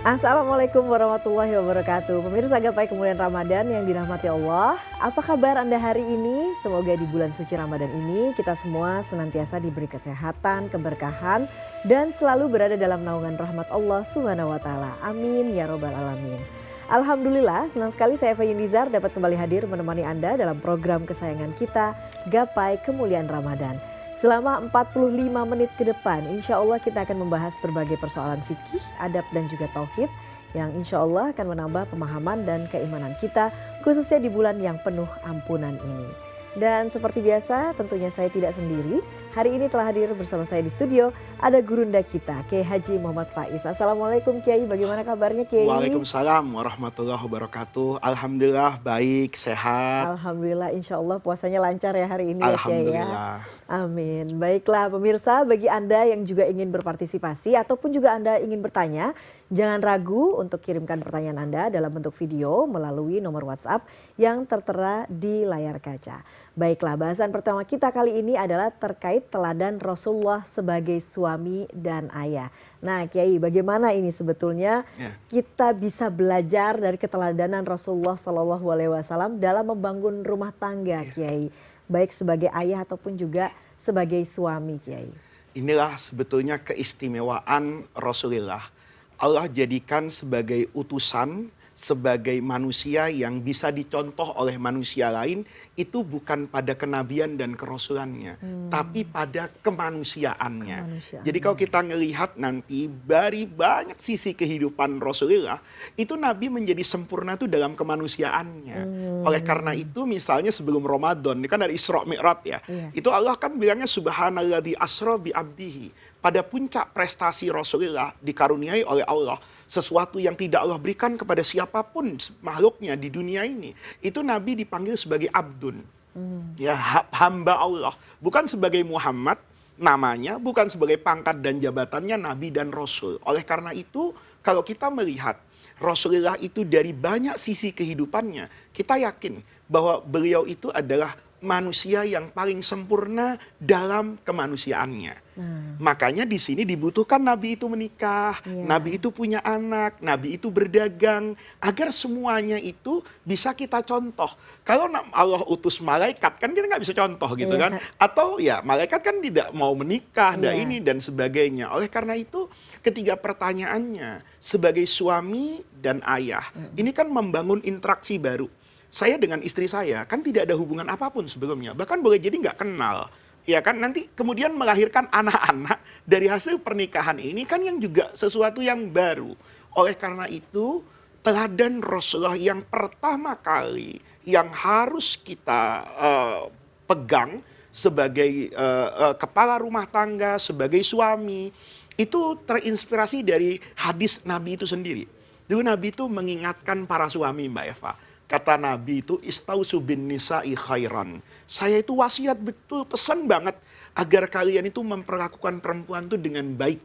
Assalamualaikum warahmatullahi wabarakatuh. Pemirsa Gapai Kemuliaan Ramadan yang dirahmati Allah. Apa kabar Anda hari ini? Semoga di bulan suci Ramadan ini kita semua senantiasa diberi kesehatan, keberkahan, dan selalu berada dalam naungan rahmat Allah Subhanahu wa taala. Amin ya robbal alamin. Alhamdulillah, senang sekali saya Eva Yunizar dapat kembali hadir menemani Anda dalam program kesayangan kita, Gapai Kemuliaan Ramadan. Selama 45 menit ke depan, insya Allah kita akan membahas berbagai persoalan fikih, adab dan juga tauhid yang insya Allah akan menambah pemahaman dan keimanan kita, khususnya di bulan yang penuh ampunan ini. Dan seperti biasa, tentunya saya tidak sendiri. Hari ini telah hadir bersama saya di studio, ada gurunda kita, Kiai Haji Muhammad Faiz. Assalamualaikum Kiai, bagaimana kabarnya Kiai? Waalaikumsalam warahmatullahi wabarakatuh. Alhamdulillah baik, sehat. Alhamdulillah, insya Allah puasanya lancar ya hari ini ya Kiai ya. Amin. Baiklah pemirsa, bagi Anda yang juga ingin berpartisipasi ataupun juga Anda ingin bertanya, jangan ragu untuk kirimkan pertanyaan Anda dalam bentuk video melalui nomor WhatsApp yang tertera di layar kaca. Baiklah, bahasan pertama kita kali ini adalah terkait teladan Rasulullah sebagai suami dan ayah. Nah Kiai, bagaimana ini sebetulnya kita bisa belajar dari keteladanan Rasulullah SAW dalam membangun rumah tangga Kiai, baik sebagai ayah ataupun juga sebagai suami Kiai. Inilah sebetulnya keistimewaan Rasulullah. Allah jadikan sebagai utusan, sebagai manusia yang bisa dicontoh oleh manusia lain, itu bukan pada kenabian dan kerasulannya, tapi pada kemanusiaannya. Jadi kalau kita melihat nanti dari banyak sisi kehidupan Rasulullah, itu Nabi menjadi sempurna itu dalam kemanusiaannya. Oleh karena itu misalnya sebelum Ramadan, ini kan dari Isra Mi'raj ya, itu Allah kan bilangnya subhanalladzi asra bi abdihi. Pada puncak prestasi Rasulullah dikaruniai oleh Allah sesuatu yang tidak Allah berikan kepada siapapun makhluknya di dunia ini. Itu Nabi dipanggil sebagai abdun, ya hamba Allah, bukan sebagai Muhammad namanya, bukan sebagai pangkat dan jabatannya Nabi dan Rasul. Oleh karena itu kalau kita melihat Rasulullah itu dari banyak sisi kehidupannya, kita yakin bahwa beliau itu adalah manusia yang paling sempurna dalam kemanusiaannya. Makanya di sini dibutuhkan Nabi itu menikah, Nabi itu punya anak, Nabi itu berdagang, agar semuanya itu bisa kita contoh. Kalau Allah utus malaikat kan kita nggak bisa contoh gitu kan, atau ya malaikat kan tidak mau menikah, ini dan sebagainya. Oleh karena itu ketiga pertanyaannya sebagai suami dan ayah, ini kan membangun interaksi baru. Saya dengan istri saya kan tidak ada hubungan apapun sebelumnya, bahkan boleh jadi nggak kenal, ya kan, nanti kemudian melahirkan anak-anak dari hasil pernikahan ini kan yang juga sesuatu yang baru. Oleh karena itu teladan Rasulullah yang pertama kali yang harus kita pegang sebagai kepala rumah tangga, sebagai suami, itu terinspirasi dari hadis Nabi itu sendiri. Dulu Nabi itu mengingatkan para suami, Mbak Eva. Kata Nabi itu, istausu bin nisa'i khairan. Saya itu wasiat betul, pesan banget agar kalian itu memperlakukan perempuan itu dengan baik.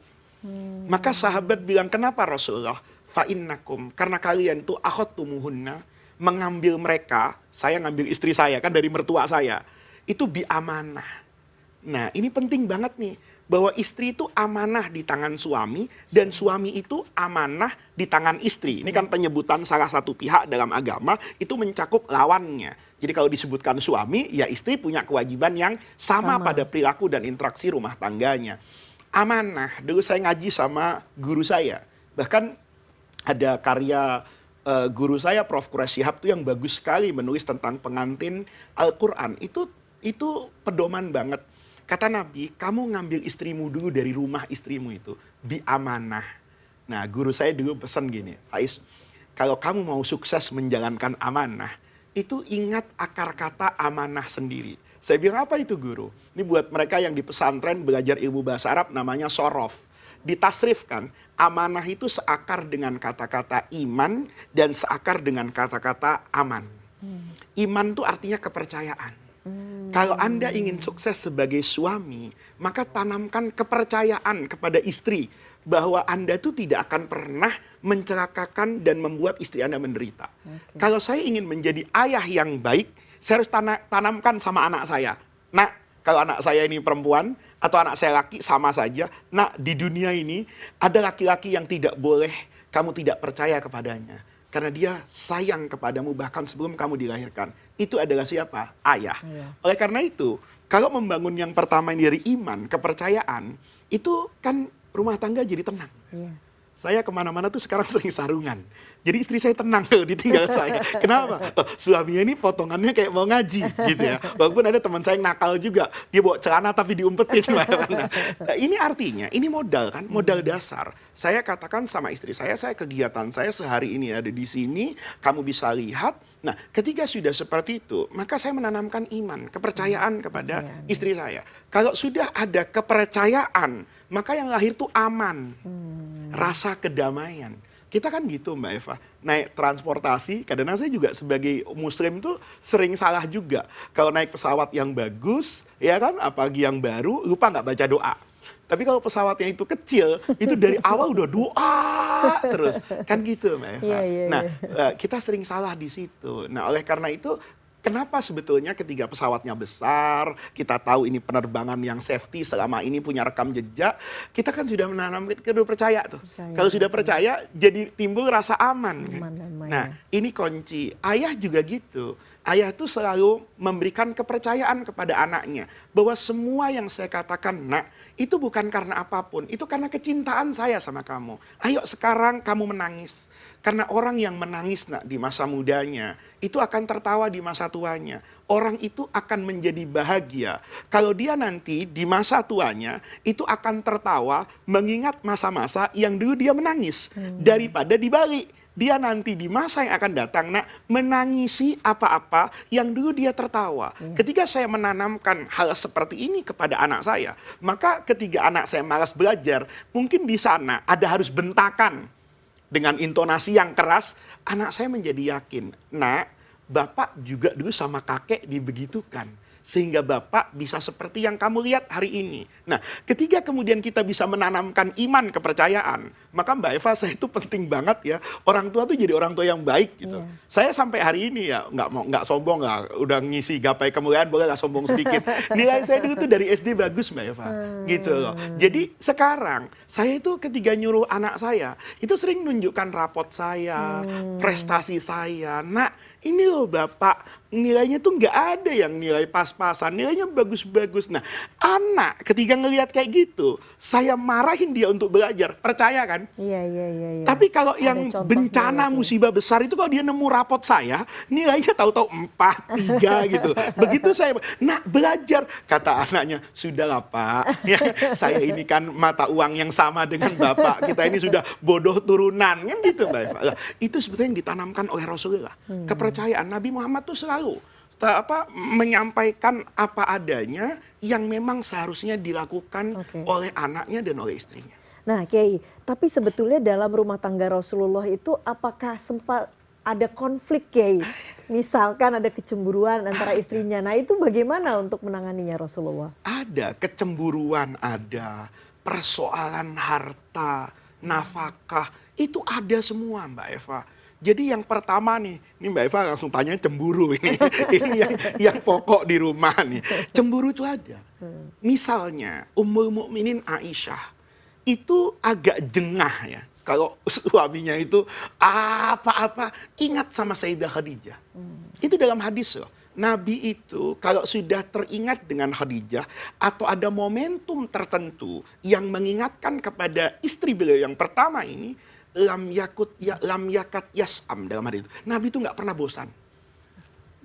Maka sahabat bilang, kenapa Rasulullah? Fa'innakum, karena kalian itu akhadtumuhunna, mengambil mereka, saya ngambil istri saya, kan dari mertua saya, itu biamanah. Nah ini penting banget nih, bahwa istri itu amanah di tangan suami dan suami itu amanah di tangan istri. Ini kan penyebutan salah satu pihak dalam agama itu mencakup lawannya. Jadi kalau disebutkan suami, ya istri punya kewajiban yang sama pada perilaku dan interaksi rumah tangganya. Amanah, dulu saya ngaji sama guru saya. Bahkan ada karya guru saya Prof. Quraish Shihab itu yang bagus sekali menulis tentang pengantin Al-Quran. Itu pedoman banget. Kata Nabi, kamu ngambil istrimu dulu dari rumah istrimu itu, biamanah. Nah guru saya dulu pesan gini, Faiz, kalau kamu mau sukses menjalankan amanah, itu ingat akar kata amanah sendiri. Saya bilang, apa itu guru? Ini buat mereka yang di pesantren belajar ilmu bahasa Arab namanya sorof. Ditasrifkan, amanah itu seakar dengan kata-kata iman dan seakar dengan kata-kata aman. Iman itu artinya kepercayaan. Kalau Anda ingin sukses sebagai suami, maka tanamkan kepercayaan kepada istri bahwa Anda itu tidak akan pernah mencelakakan dan membuat istri Anda menderita. Kalau saya ingin menjadi ayah yang baik, saya harus tanamkan sama anak saya. Nah, kalau anak saya ini perempuan atau anak saya laki sama saja. Nah, di dunia ini ada laki-laki yang tidak boleh kamu tidak percaya kepadanya. Karena dia sayang kepadamu bahkan sebelum kamu dilahirkan. Itu adalah siapa? Ayah. Iya. Oleh karena itu, kalau membangun yang pertama ini dari iman, kepercayaan, itu kan rumah tangga jadi tenang. Iya. Saya kemana-mana tuh sekarang sering sarungan. Jadi istri saya tenang kalau ditinggal saya. Kenapa? Oh, suaminya ini potongannya kayak mau ngaji gitu ya. Walaupun ada teman saya yang nakal juga. Dia bawa celana tapi diumpetin. Nah, ini artinya, ini modal kan, modal dasar. Saya katakan sama istri saya kegiatan saya sehari ini ada di sini, kamu bisa lihat. Nah, ketika sudah seperti itu, maka saya menanamkan iman, kepercayaan kepada istri saya. Kalau sudah ada kepercayaan, maka yang lahir itu aman. Rasa kedamaian. Kita kan gitu Mbak Eva, naik transportasi, kadang-kadang saya juga sebagai muslim tuh sering salah juga. Kalau naik pesawat yang bagus, ya kan, apalagi yang baru, lupa nggak baca doa. Tapi kalau pesawatnya itu kecil, itu dari awal udah doa terus. Kan gitu Mbak Eva. Nah, kita sering salah di situ. Nah, oleh karena itu, kenapa sebetulnya ketika pesawatnya besar, kita tahu ini penerbangan yang safety, selama ini punya rekam jejak, kita kan sudah menanam, kita udah percaya tuh. Kalau sudah percaya, jadi timbul rasa aman. Nah, ini kunci. Ayah juga gitu. Ayah tuh selalu memberikan kepercayaan kepada anaknya. Bahwa semua yang saya katakan, nak, itu bukan karena apapun. Itu karena kecintaan saya sama kamu. Ayo sekarang kamu menangis. Karena orang yang menangis nak di masa mudanya, itu akan tertawa di masa tuanya. Orang itu akan menjadi bahagia. Kalau dia nanti di masa tuanya, itu akan tertawa mengingat masa-masa yang dulu dia menangis. Daripada dibalik. Dia nanti di masa yang akan datang, nak, menangisi apa-apa yang dulu dia tertawa. Ketika saya menanamkan hal seperti ini kepada anak saya, maka ketika anak saya malas belajar, mungkin di sana ada harus bentakan. Dengan intonasi yang keras, anak saya menjadi yakin, nak, bapak juga dulu sama kakek dibegitukan. Sehingga bapak bisa seperti yang kamu lihat hari ini. Nah, ketika kemudian kita bisa menanamkan iman, kepercayaan, maka Mbak Eva, saya itu penting banget ya, orang tua tuh jadi orang tua yang baik gitu. Saya sampai hari ini ya, nggak sombong lah, udah ngisi gapai kemuliaan, boleh lah sombong sedikit. Nilai saya dulu tuh dari SD bagus Mbak Eva, gitu loh. Jadi sekarang, saya itu ketika nyuruh anak saya, itu sering nunjukkan rapot saya, prestasi saya. Nak, ini loh bapak, nilainya tuh nggak ada yang nilai pas-pasan, nilainya bagus-bagus. Nah, anak ketika ngelihat kayak gitu, saya marahin dia untuk belajar, percaya kan? Iya. Tapi kalau yang bencana musibah besar itu kalau dia nemu rapot saya, nilainya tahu-tahu 4, 3 gitu. Begitu saya, nak belajar, kata anaknya, sudahlah Pak, ya, saya ini kan mata uang yang sama dengan Bapak, kita ini sudah bodoh turunan, kan gitu Mbak Eva. Itu sebetulnya yang ditanamkan oleh Rasulullah. Kepercayaan Nabi Muhammad tuh selalu menyampaikan apa adanya yang memang seharusnya dilakukan oleh anaknya dan oleh istrinya. Nah Kiai, tapi sebetulnya dalam rumah tangga Rasulullah itu apakah sempat ada konflik Kiai? Misalkan ada kecemburuan antara istrinya, nah itu bagaimana untuk menanganinya Rasulullah? Ada kecemburuan, ada persoalan harta, nafkah, itu ada semua Mbak Eva. Jadi yang pertama nih, ini Mbak Eva langsung tanya cemburu ini. Ini yang pokok di rumah nih. Cemburu itu ada. Misalnya Ummul Mukminin Aisyah itu agak jengah ya. Kalau suaminya itu apa-apa ingat sama Sayyidah Khadijah. Itu dalam hadis loh. Nabi itu kalau sudah teringat dengan Khadijah atau ada momentum tertentu yang mengingatkan kepada istri beliau yang pertama ini, lam yakat yas'am dalam hadis itu. Nabi itu nggak pernah bosan.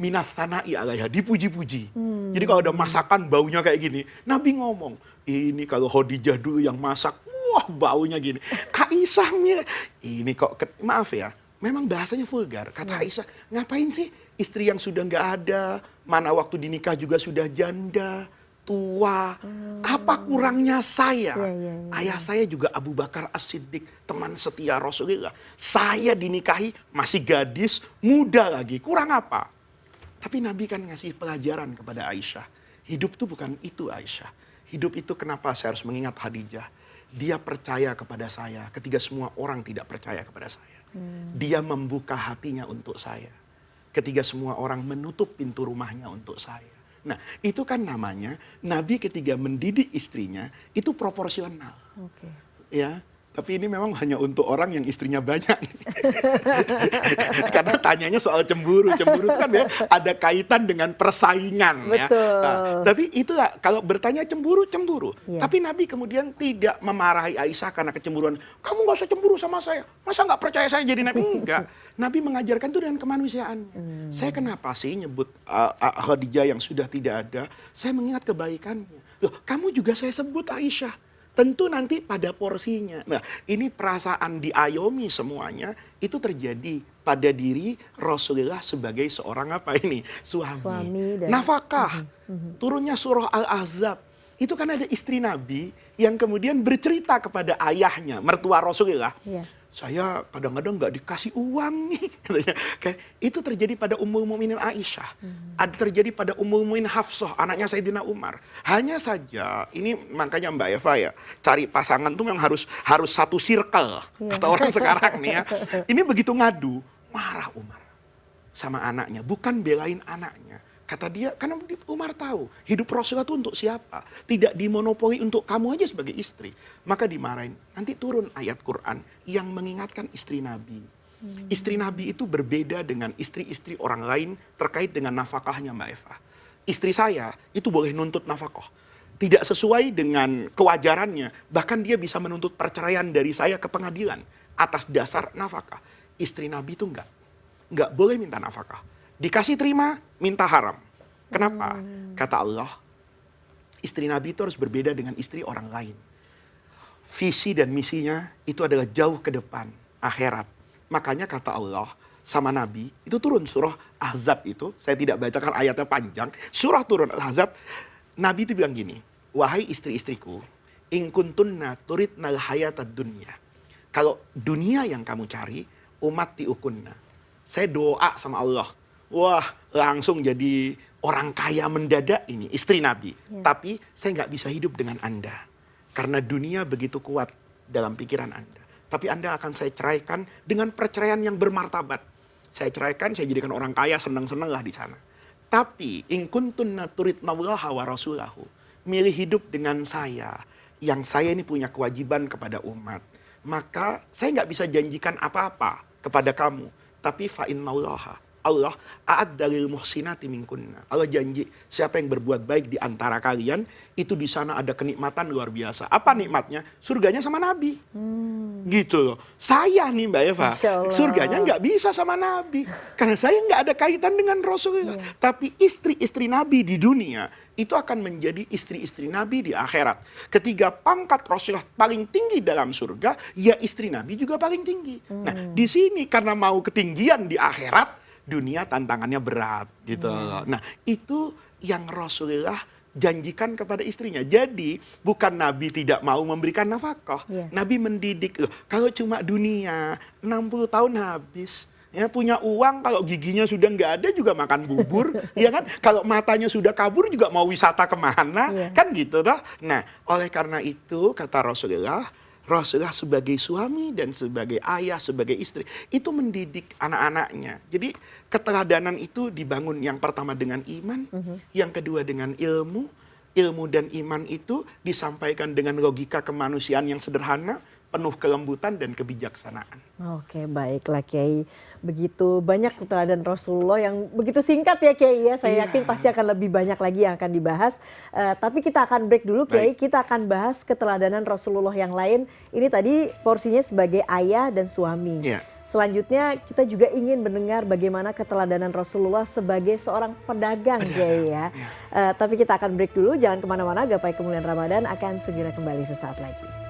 Minat sana'i alaiha, dipuji-puji. Jadi kalau ada masakan baunya kayak gini, Nabi ngomong, ini kalau Khadijah dulu yang masak, wah baunya gini. Aisyah ini kok, maaf ya, memang bahasanya vulgar. Kata Aisyah, ngapain sih istri yang sudah nggak ada, mana waktu dinikah juga sudah janda, tua, apa kurangnya saya? Ayah saya juga Abu Bakar As-Siddiq, teman setia Rasulullah. Saya dinikahi masih gadis, muda lagi, kurang apa? Tapi Nabi kan ngasih pelajaran kepada Aisyah. Hidup itu bukan itu Aisyah. Hidup itu kenapa saya harus mengingat Khadijah. Dia percaya kepada saya ketika semua orang tidak percaya kepada saya. Dia membuka hatinya untuk saya. Ketika semua orang menutup pintu rumahnya untuk saya. Nah, itu kan namanya Nabi ketika mendidik istrinya itu proporsional. Ya, Tapi ini memang hanya untuk orang yang istrinya banyak. Karena tanyanya soal cemburu. Cemburu itu kan ya ada kaitan dengan persaingan. Betul. Ya. Nah, tapi itulah kalau bertanya cemburu, cemburu. Iya. Tapi Nabi kemudian tidak memarahi Aisyah karena kecemburuan. Kamu gak usah cemburu sama saya. Masa gak percaya saya jadi Nabi? Enggak. Nabi mengajarkan itu dengan kemanusiaan. Saya kenapa sih nyebut Khadijah yang sudah tidak ada? Saya mengingat kebaikannya. Loh, kamu juga saya sebut Aisyah. Tentu nanti pada porsinya. Nah, ini perasaan diayomi semuanya itu terjadi pada diri Rasulullah sebagai seorang apa ini? Suami. Dan Nafkah. Turunnya surah Al-Ahzab. Itu kan ada istri Nabi yang kemudian bercerita kepada ayahnya, mertua Rasulullah. Iya. Saya kadang-kadang nggak dikasih uang nih. Itu terjadi pada Ummul Mukminin Aisyah. Ada terjadi pada Ummul Mukminin Hafsah, anaknya Sayyidina Umar. Hanya saja, ini makanya Mbak Eva ya, cari pasangan tuh yang harus satu circle. Kata orang sekarang nih ya. Ini begitu ngadu, marah Umar sama anaknya, bukan belain anaknya. Kata dia, karena Umar tahu, hidup Rasulullah itu untuk siapa? Tidak dimonopoli untuk kamu aja sebagai istri. Maka dimarahin. Nanti turun ayat Quran yang mengingatkan istri Nabi. Istri Nabi itu berbeda dengan istri-istri orang lain terkait dengan nafkahnya Mbak Eva. Istri saya itu boleh nuntut nafkah. Tidak sesuai dengan kewajarannya. Bahkan dia bisa menuntut perceraian dari saya ke pengadilan atas dasar nafkah. Istri Nabi itu enggak boleh minta nafkah. Dikasih terima, minta haram. Kenapa? Kata Allah, istri Nabi itu harus berbeda dengan istri orang lain. Visi dan misinya itu adalah jauh ke depan, akhirat. Makanya kata Allah sama Nabi, itu turun surah Ahzab itu, saya tidak bacakan ayatnya panjang, surah turun Ahzab, Nabi itu bilang gini, wahai istri-istriku, in kuntunna turidnal hayatad dunya. Kalau dunia yang kamu cari, umat tiukunna. Saya doa sama Allah, wah langsung jadi orang kaya mendadak ini, istri Nabi. Ya. Tapi saya nggak bisa hidup dengan Anda. Karena dunia begitu kuat dalam pikiran Anda. Tapi Anda akan saya ceraikan dengan perceraian yang bermartabat. Saya ceraikan, saya jadikan orang kaya, senang-senang lah di sana. Tapi, in kuntunna turidnallaha wa rasulahu. Milih hidup dengan saya. Yang saya ini punya kewajiban kepada umat. Maka saya nggak bisa janjikan apa-apa kepada kamu. Tapi fa'innallaha, Allah a'adda lil muhsinati minkunna. Allah janji siapa yang berbuat baik di antara kalian itu di sana ada kenikmatan luar biasa. Apa nikmatnya? Surganya sama Nabi. Gitu loh. Saya nih Mbak Eva, surganya nggak bisa sama Nabi karena saya nggak ada kaitan dengan Rasulullah. Tapi istri-istri Nabi di dunia itu akan menjadi istri-istri Nabi di akhirat. Ketika pangkat Rasulullah paling tinggi dalam surga, ya istri Nabi juga paling tinggi. Nah, di sini karena mau ketinggian di akhirat, dunia tantangannya berat gitu. Nah, itu yang Rasulullah janjikan kepada istrinya. Jadi, bukan Nabi tidak mau memberikan nafkah. Nabi mendidik. Loh, kalau cuma dunia, 60 tahun habis. Ya, punya uang kalau giginya sudah nggak ada juga makan bubur, ya kan? Kalau matanya sudah kabur juga mau wisata kemana, kan gitu toh? Nah, oleh karena itu kata Rasulullah sebagai suami dan sebagai ayah, sebagai istri, itu mendidik anak-anaknya. Jadi keteladanan itu dibangun yang pertama dengan iman, yang kedua dengan ilmu. Ilmu dan iman itu disampaikan dengan logika kemanusiaan yang sederhana, penuh kelembutan dan kebijaksanaan. Oke, baiklah Kiai. Begitu banyak keteladanan Rasulullah yang begitu singkat ya Kiai ya. Saya yakin pasti akan lebih banyak lagi yang akan dibahas. Tapi kita akan break dulu Kiai. Kita akan bahas keteladanan Rasulullah yang lain. Ini tadi porsinya sebagai ayah dan suami. Selanjutnya kita juga ingin mendengar bagaimana keteladanan Rasulullah sebagai seorang pedagang Kiai ya. Tapi kita akan break dulu. Jangan kemana-mana. Gapai Kemuliaan Ramadan akan segera kembali sesaat lagi.